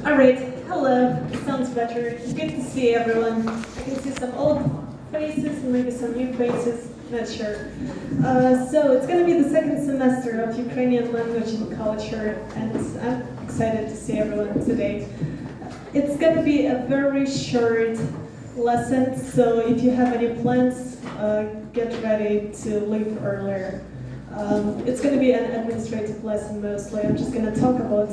Alright, hello, it sounds better. It's good to see everyone. I can see some old faces and maybe some new faces, not sure. So it's going to be the second semester of Ukrainian language and culture, and I'm excited to see everyone today. It's going to be a very short lesson, so if you have any plans, get ready to leave earlier. It's going to be an administrative lesson mostly. I'm just going to talk about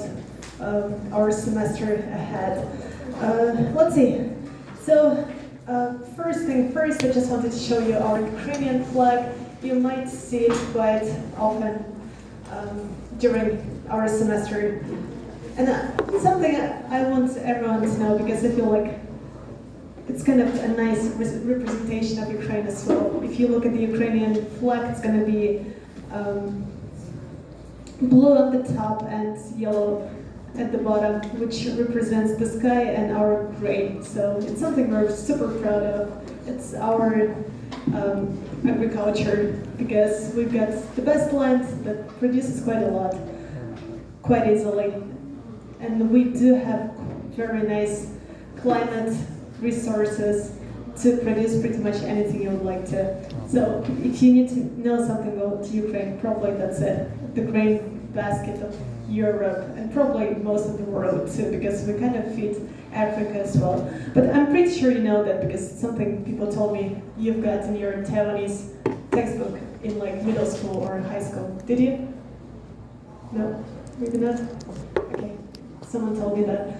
our semester ahead. Let's see. So, first thing first, I just wanted to show you our Ukrainian flag. You might see it quite often during our semester. And something I want everyone to know, because I feel like it's kind of a nice representation of Ukraine as well. If you look at the Ukrainian flag, it's going to be blue at the top and yellow at the bottom, which represents the sky and our grain. So it's something we're super proud of. It's our agriculture, because we've got the best land that produces quite a lot, quite easily. And we do have very nice climate resources to produce pretty much anything you would like to. So if you need to know something about Ukraine, probably that's it. The grain basket of Europe, and probably most of the world too, because we kind of feed Africa as well. But I'm pretty sure you know that, because it's something people told me you've got in your Taiwanese textbook in like middle school or high school. Did you? No? Maybe not? Okay. Someone told me that.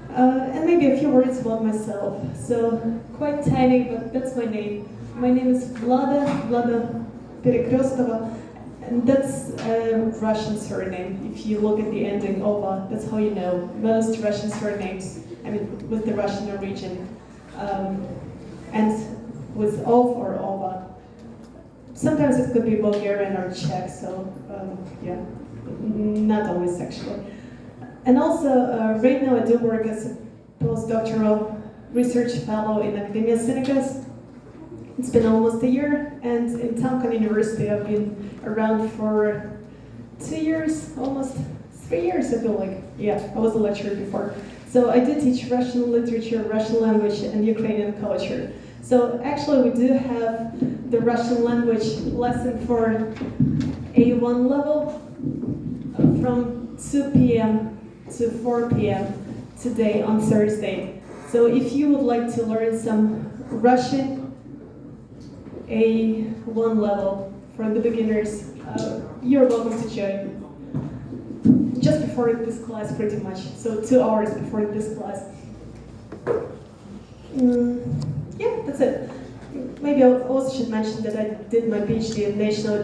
And maybe a few words about myself. So, quite tiny, but that's my name. My name is Vlada Perekrestova. And that's a Russian surname. If you look at the ending Ova, that's how you know most Russian surnames, I mean, with the Russian origin. And with Ov or Ova. Sometimes it could be Bulgarian or Czech, so yeah, not always actually. And also, right now I do work as a postdoctoral research fellow in Academia Sinicus. It's been almost a year, and in Tamkhan University I've been around for 2 years, almost 3 years I feel like. Yeah, I was a lecturer before. So I do teach Russian literature, Russian language, and Ukrainian culture. So actually we do have the Russian language lesson for A1 level from 2 p.m. to 4 p.m. today on Thursday. So if you would like to learn some Russian A1 level for the beginners, you're welcome to join. Just before this class, pretty much. So 2 hours before this class. Yeah, that's it. Maybe I also should mention that I did my PhD at National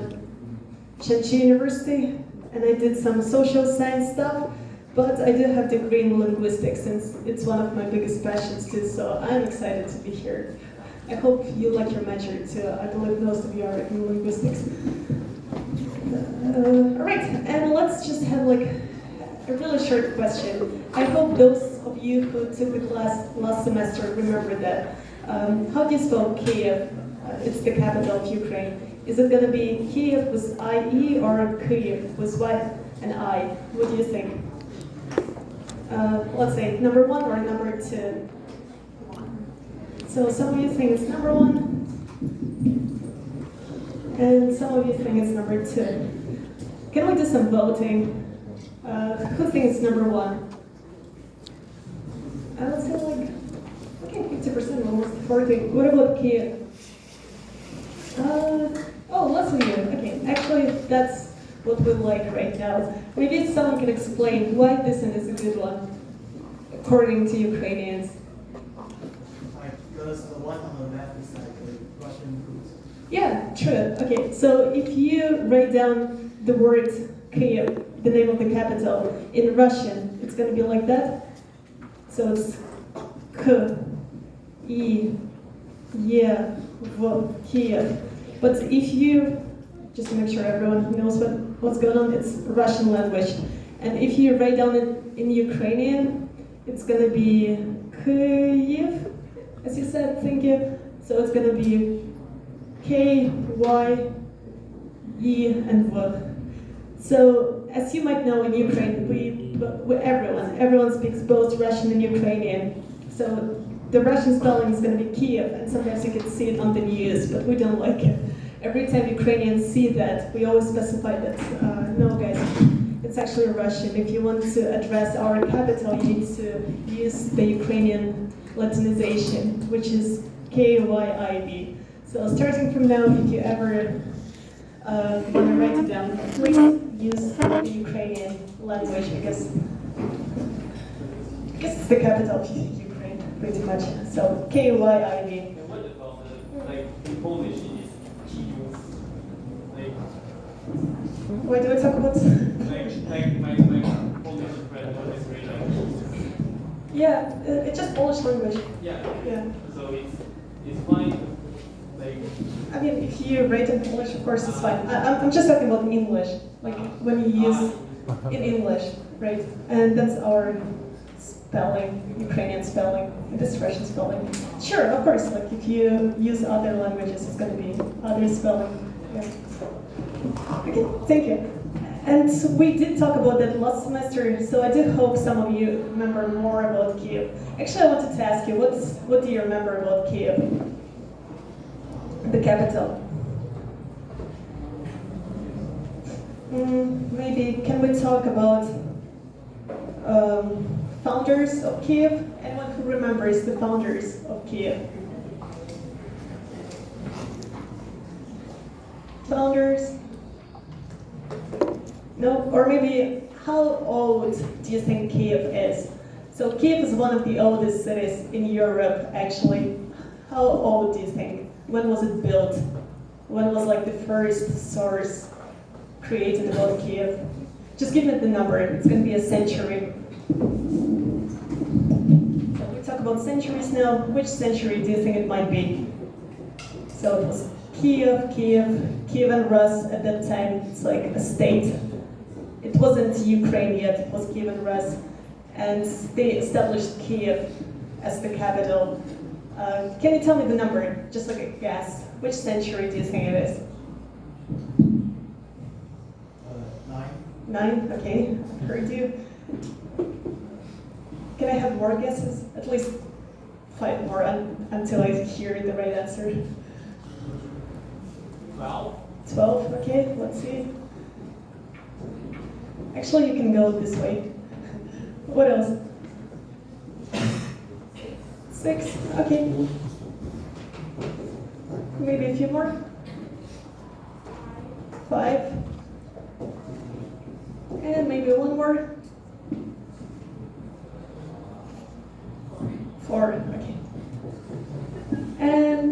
Chengchi University, and I did some social science stuff, but I do have a degree in linguistics, and it's one of my biggest passions too, so I'm excited to be here. I hope you like your major too. I believe most of you are in linguistics. Alright, and let's just have like a really short question. I hope those of you who took the class last semester remember that. How do you spell Kiev? It's the capital of Ukraine. Is it going to be Kiev with I-E or Kyiv with Y and I? What do you think? Let's say number 1 or number 2. So some of you think it's number 1, and some of you think it's number 2. Can we do some voting? Who thinks it's number 1? I would say like, okay, 50%, almost 40%. What about Kiev? Oh, less than you. Okay, actually that's what we like right now. Maybe someone can explain why this one is a good one, according to Ukrainians. because the one on the left is like the Russian root. Yeah, true. Okay, so if you write down the word Kyiv, the name of the capital, in Russian, it's going to be like that. So it's K, I, Y, V, Kyiv. But if you, just to make sure everyone knows what's going on, it's Russian language. And if you write down it in Ukrainian, it's going to be Kyiv, as you said, thank you. So it's going to be K, Y, E, and V. So, as you might know, in Ukraine, everyone speaks both Russian and Ukrainian. So, the Russian spelling is going to be Kiev, and sometimes you can see it on the news, but we don't like it. Every time Ukrainians see that, we always specify that, no guys, it's actually Russian. If you want to address our capital, you need to use the Ukrainian Latinization, which is K-Y-I-V. So starting from now, if you ever want to write it down, please use the Ukrainian language because it's the capital of Ukraine, pretty much. So K-Y-I-V. And what about like in Polish is Kijów? Like Why do I talk about? like my Polish friend what is really like Yeah, it's just Polish language. yeah. Yeah. So it's fine. Like I mean, if you write in Polish, of course, it's fine. I'm just talking about English, like when you use in English, right? And that's our spelling, Ukrainian spelling, and this Russian spelling. Sure, of course, like if you use other languages, it's going to be other spelling. Yeah. Okay, thank you. And we did talk about that last semester, so I do hope some of you remember more about Kyiv. Actually, I wanted to ask you, what do you remember about Kyiv? The capital. Maybe can we talk about founders of Kyiv? Anyone who remembers the founders of Kyiv? Founders? No? Or maybe how old do you think Kyiv is? So Kyiv is one of the oldest cities in Europe, actually. How old do you think? When was it built? When was like the first source created about Kyiv? Just give me the number. It's going to be a century. So we talk about centuries now. Which century do you think it might be? So it was Kyiv and Rus at that time. It's like a state. It wasn't Ukraine yet. It was Kyiv and Rus, and they established Kyiv as the capital. Can you tell me the number, just like a guess? Which century do you think it is? 9. 9? Okay, I've heard you. Can I have more guesses? At least 5 more until I hear the right answer. 12. 12? Okay, let's see. Actually, you can go this way. What else? 6? Okay. Maybe a few more? 5? And maybe one more? 4, okay. And,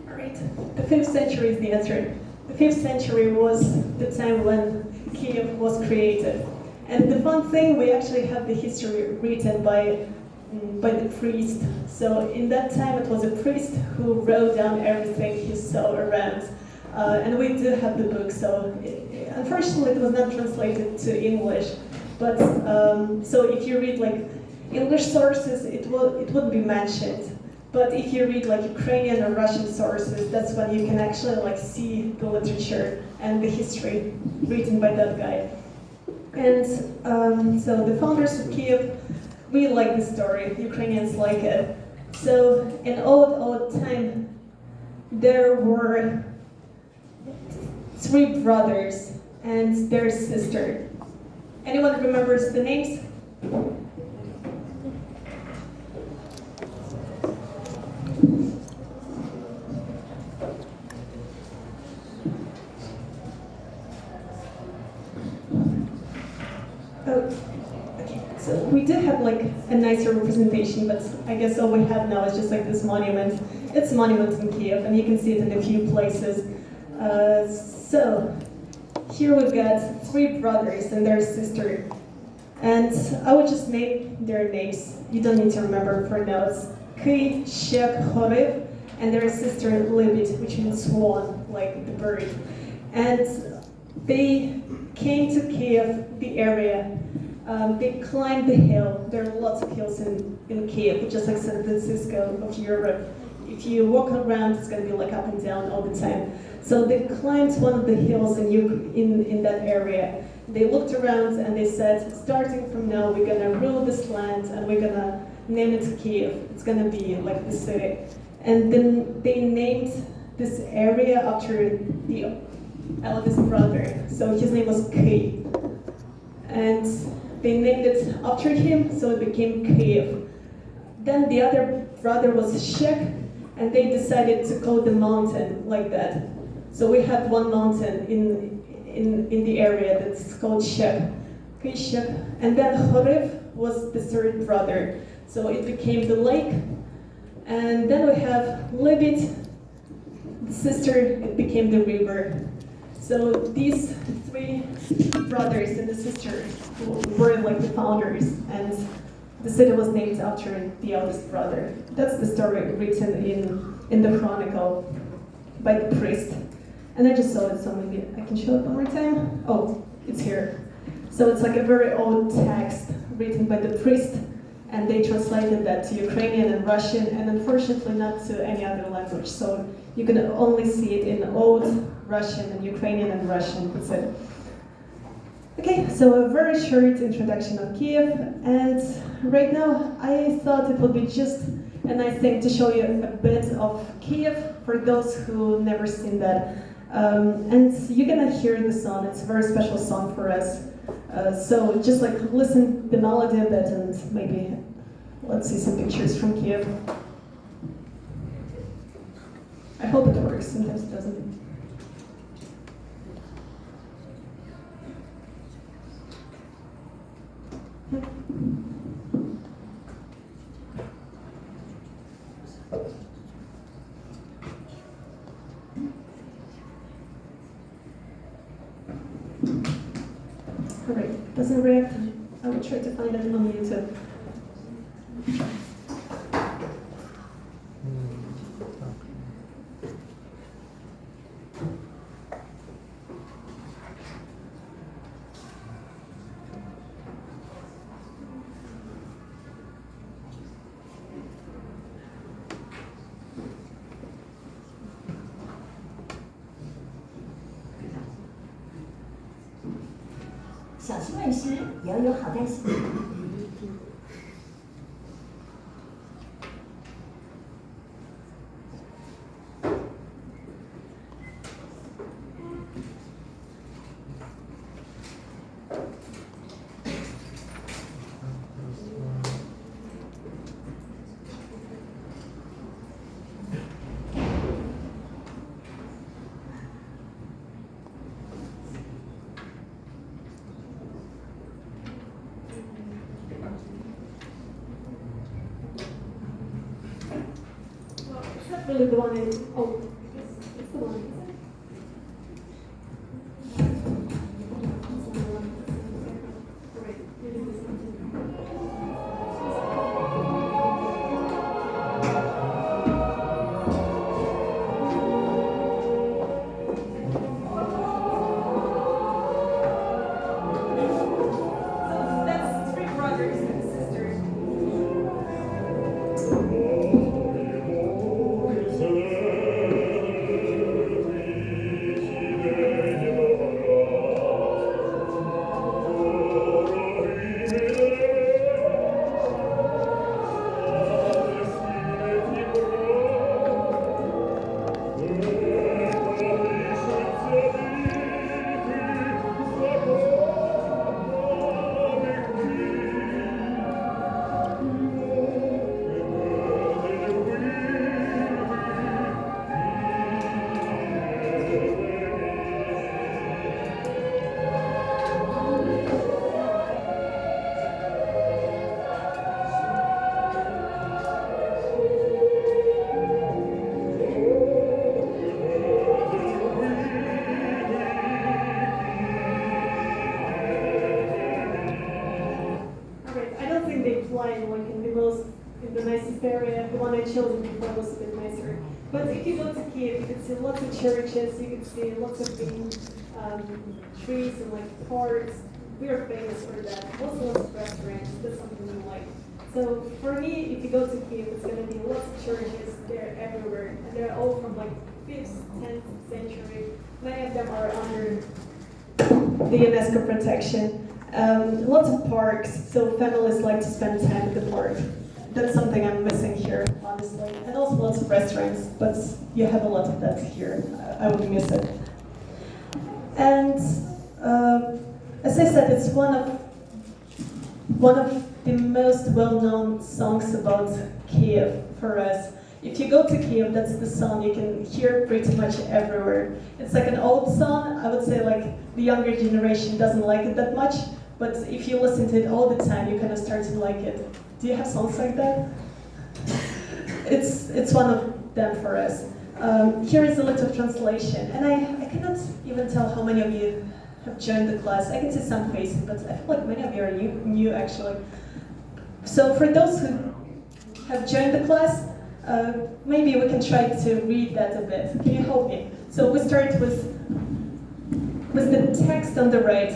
alright, the 5th century is the answer. The 5th century was the time when Kyiv was created. And the fun thing, we actually have the history written by the priest. So in that time it was a priest who wrote down everything he saw around. And we do have the book, so unfortunately it was not translated to English. But so if you read like English sources, it wouldn't be mentioned. But if you read like Ukrainian or Russian sources, that's when you can actually like see the literature and the history written by that guy. And so the founders of Kyiv, we like the story, Ukrainians like it. So in old time, there were 3 brothers and their sister. Anyone remembers the names? Oh, okay. So we do have have like a nicer representation, but I guess all we have now is just like this monument. It's a monument in Kiev, and you can see it in a few places. So here we've got three brothers and their sister. And I would just name their names. You don't need to remember for now. It's Ki, Shek, Horev, and their sister Libit, which means swan, like the bird. And they came to Kiev, the area. They climbed the hill. There are lots of hills in Kiev, just like San Francisco of Europe. If you walk around, it's going to be like up and down all the time. So they climbed one of the hills in that area. They looked around and they said, starting from now, we're going to rule this land and we're going to name it Kiev. It's going to be like the city. And then they named this area after the eldest brother. So his name was Ki. And they named it after him, so it became Kiev. Then the other brother was Shek, and they decided to call the mountain like that. So we have one mountain in the area that's called Shek. Shek. And then Horev was the third brother. So it became the lake. And then we have Libit, the sister, it became the river. So these three brothers and the sister were like the founders, and the city was named after the eldest brother. That's the story written in the chronicle by the priest. And I just saw it, so maybe I can show it one more time. Oh, it's here. So it's like a very old text written by the priest, and they translated that to Ukrainian and Russian, and unfortunately not to any other language. So you can only see it in old Russian and Ukrainian and Russian. That's it. Okay, so a very short introduction of Kiev, and right now I thought it would be just a nice thing to show you a bit of Kiev for those who never seen that. And you're gonna hear the song. It's a very special song for us. So just like listen the melody a bit, and maybe let's see some pictures from Kiev. I hope it works. Sometimes it doesn't. Alright, doesn't react. I will try to find it on YouTube.小心问师也要有好袋子。Really the one in, oh, it's the one. So that's three brothers and sisters. area, the one I chose before was a bit nicer. But if you go to Kiev, you can see lots of churches, you can see lots of green trees and like parks. We are famous for that. Also lots of restaurants, that's something we like. So for me, if you go to Kiev, it's going to be lots of churches, they're everywhere. And they're all from like 5th, 10th century. Many of them are under the UNESCO protection. Lots of parks, so families like to spend time at the park. That's something I'm missing here, honestly. And also lots of restaurants, but you have a lot of that here. I would miss it. And as I said, it's one of the most well-known songs about Kiev for us. If you go to Kiev, that's the song you can hear pretty much everywhere. It's like an old song. I would say like the younger generation doesn't like it that much, but if you listen to it all the time, you kind of start to like it. Do you have songs like that? It's one of them for us. Here is a little translation, and I cannot even tell how many of you have joined the class. I can see some faces, but I feel like many of you are new actually. So for those who have joined the class, maybe we can try to read that a bit. Can you help me? So we start with the text on the right.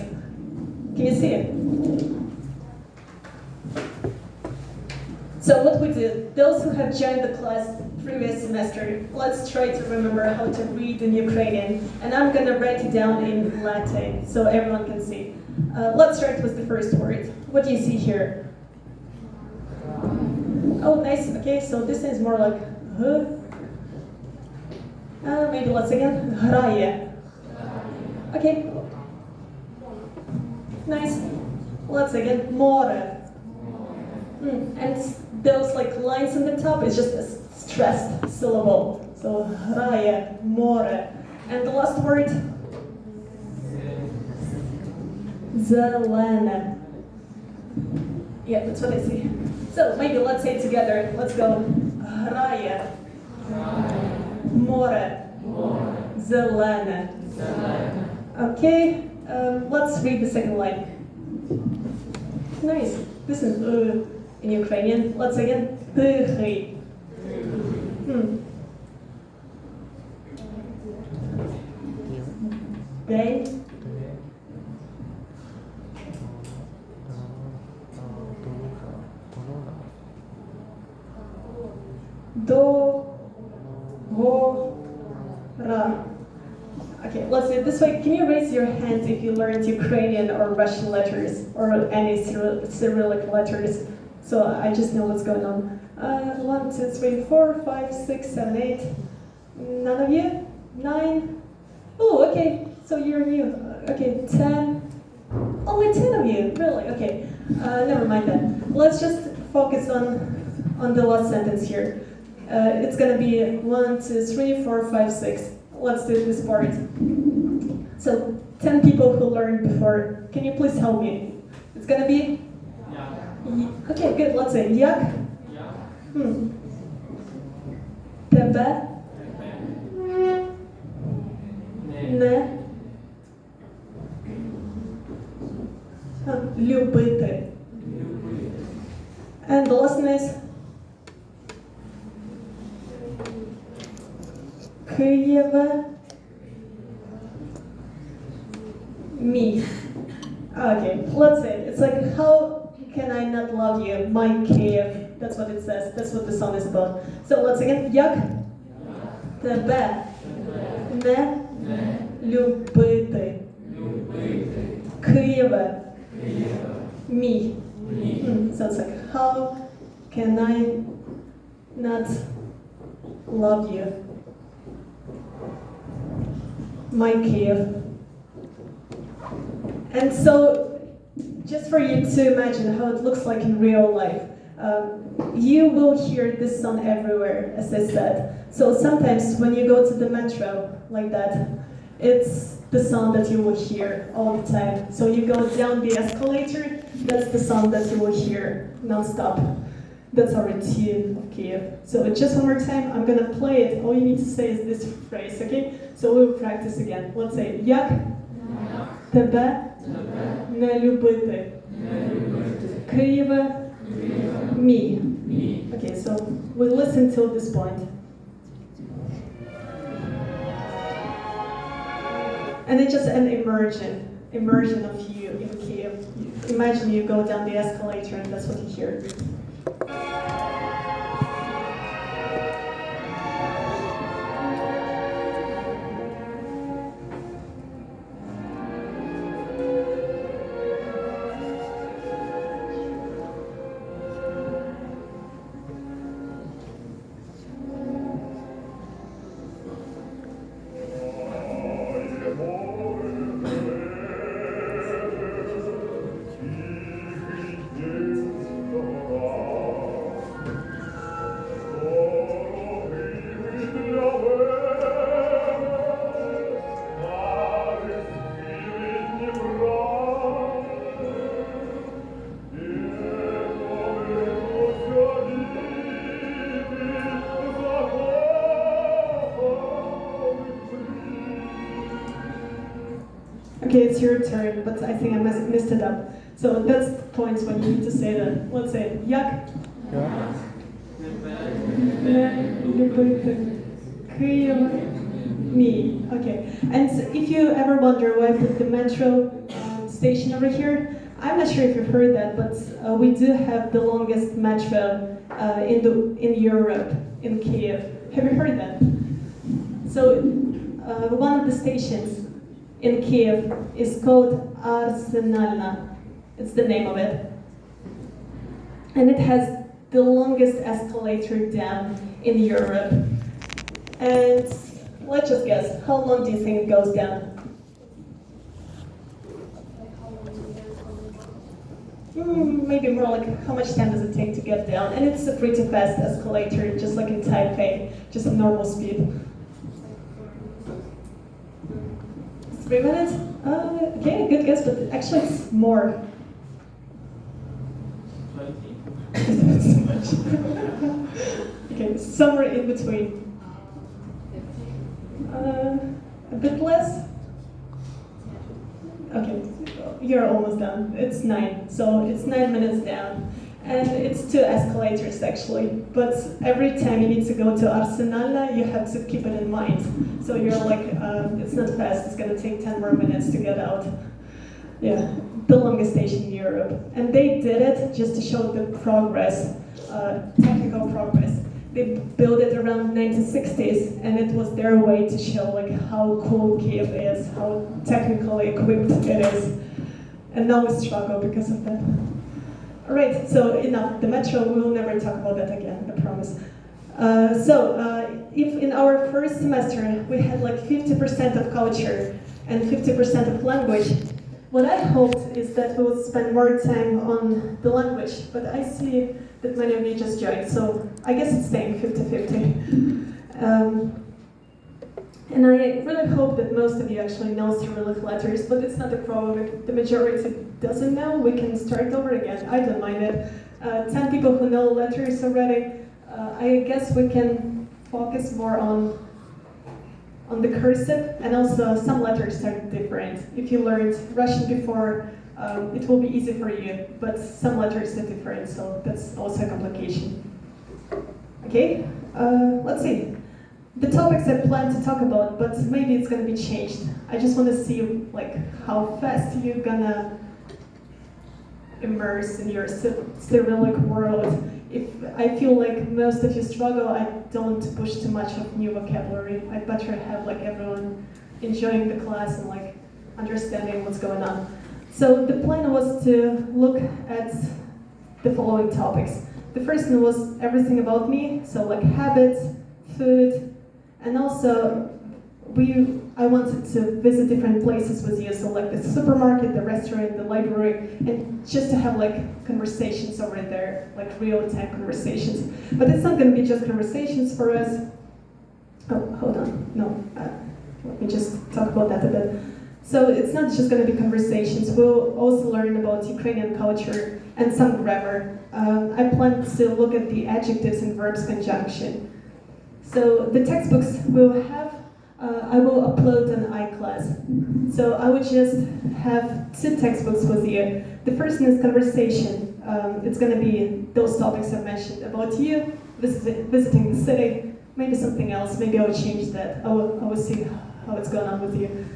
Can you see it? So what we do, those who have joined the class previous semester, let's try to remember how to read in Ukrainian. And I'm going to write it down in Latin so everyone can see. Let's start with the first word. What do you see here? Oh, nice. Okay, so this is more like maybe let's again. Грає. Okay. Nice. Let's again. Море. And those like lines on the top is just a stressed syllable. So грає, море. And the last word. Зелене. Yeah, that's what I see. So maybe let's say it together. Let's go. Грає. Море. Зелене. Okay, let's read the second line. Nice. This is in Ukrainian. Let's again. Тихий. День. Догора. Okay, let's do it this way. Can you raise your hand if you learned Ukrainian or Russian letters or any Cyrillic letters? So I just know what's going on. 1, 2, 3, 4, 5, 6, 7, 8. None of you? 9? Oh, okay. So you're new. Okay, 10. Only 10 of you. Really? Okay. Never mind that. Let's just focus on the last sentence here. It's gonna be 1, 2, 3, 4, 5, 6. Let's do this part. So 10 people who learned before. Can you please help me? It's gonna be. Okay, good. Let's say як. Тебе. Не. Любити. And the last one is Києве. Me. Okay, let's say it. It's like, how can I not love you? My Kiev. That's what it says. That's what the song is about. So let's again. Як тебе не любити? Києве. Me. So it's like, how can I not love you? My Kiev. And so, just for you to imagine how it looks like in real life, you will hear this song everywhere, as I said. So sometimes when you go to the metro like that, it's the song that you will hear all the time. So you go down the escalator, that's the song that you will hear non-stop. That's our tune of Kiev. So just one more time, I'm gonna play it. All you need to say is this phrase, okay? So we'll practice again. Let's say, як тебе не любити? Києве, me. Okay, so we listen till this point. And it's just an immersion of you in Kiev. Imagine you go down the escalator and that's what you hear. Okay, it's your turn, but I think I messed it up. So that's the point when you need to say that. Let's say, jak? Me. Okay. And if you ever wonder why I put the metro station over here, I'm not sure if you've heard that, but we do have the longest metro in Europe, in Kiev. Have you heard that? So one of the stations in Kiev is called Arsenalna. It's the name of it. And it has the longest escalator down in Europe. And let's just guess, how long do you think it goes down? Maybe more like how much time does it take to get down? And it's a pretty fast escalator, just like in Taipei, just a normal speed. 3 minutes? Okay, good guess, but actually it's more. 20. Okay, somewhere in between. A bit less? Okay, you're almost done. It's 9, so it's 9 minutes down. And it's 2 escalators actually, but every time you need to go to Arsenalna, you have to keep it in mind. So you're like, it's not fast, it's gonna take 10 more minutes to get out. Yeah, the longest station in Europe. And they did it just to show the progress, technical progress. They built it around 1960s, and it was their way to show like how cool Kiev is, how technically equipped it is. And now we struggle because of that. All right, so enough. The metro, we will never talk about that again, I promise. If in our first semester we had like 50% of culture and 50% of language, what I hoped is that we would spend more time on the language, but I see that many of you just joined, so I guess it's staying 50-50. And I really hope that most of you actually know Cyrillic letters, but it's not a problem. If the majority doesn't know, we can start over again. I don't mind it. 10 people who know letters already, I guess we can focus more on the cursive, and also some letters are different. If you learned Russian before, it will be easy for you, but some letters are different, so that's also a complication. Okay, let's see. The topics I plan to talk about, but maybe it's gonna be changed. I just want to see like how fast you're gonna immerse in your Cyrillic world. If I feel like most of you struggle, I don't push too much of new vocabulary. I'd better have like everyone enjoying the class and like understanding what's going on. So the plan was to look at the following topics. The first one was everything about me, so like habits, food, and also I wanted to visit different places with you, so like the supermarket, the restaurant, the library, and just to have like conversations over there, like real-time conversations. But it's not going to be just conversations for us. Oh, hold on, no, let me just talk about that a bit. So it's not just going to be conversations, we'll also learn about Ukrainian culture and some grammar. I plan to look at the adjectives and verbs conjunction. So the textbooks we'll have, I will upload on iClass. So I would just have 2 textbooks with you. The first one is conversation. It's going to be those topics I mentioned about you, visiting the city, maybe something else. Maybe I will change that. I will see how it's going on with you.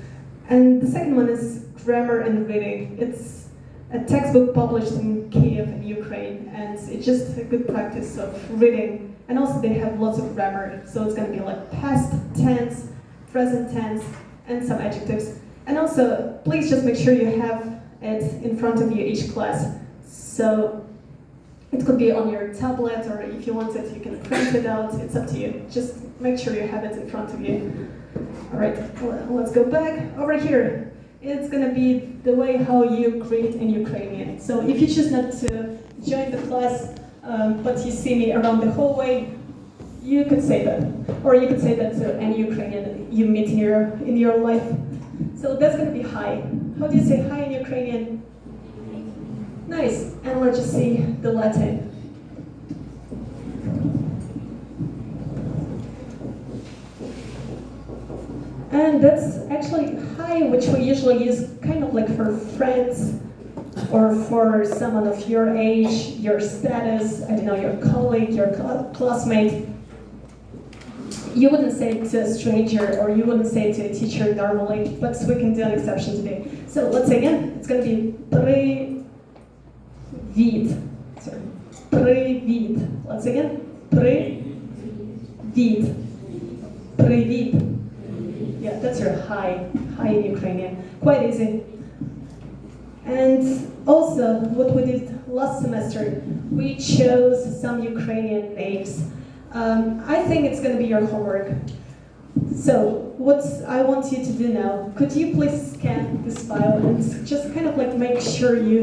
And the second one is grammar and reading. It's a textbook published in Kiev in Ukraine, and it's just a good practice of reading. And also they have lots of grammar, so it's going to be like past tense, present tense, and some adjectives. And also, please just make sure you have it in front of you each class. So it could be on your tablet, or if you want it, you can print it out. It's up to you. Just make sure you have it in front of you. All right, let's go back over here. It's going to be the way how you greet in Ukrainian. So if you choose not to join the class, but you see me around the hallway, you could say that. Or you could say that to any Ukrainian you meet in your life. So that's going to be hi. How do you say hi in Ukrainian? Nice. And let's just see the Latin. And that's actually hi, which we usually use kind of like for friends or for someone of your age, your status, I don't know, your colleague, your classmate. You wouldn't say it to a stranger, or you wouldn't say it to a teacher normally, but we can do an exception today. So let's say again, it's going to be привіт. Sorry. Привіт. Let's say again. Привіт. Привіt. Yeah, that's your hi. Hi in Ukrainian. Quite easy. And also, what we did last semester, we chose some Ukrainian names. I think it's going to be your homework. So, what I want you to do now, could you please scan this file and just kind of like make sure you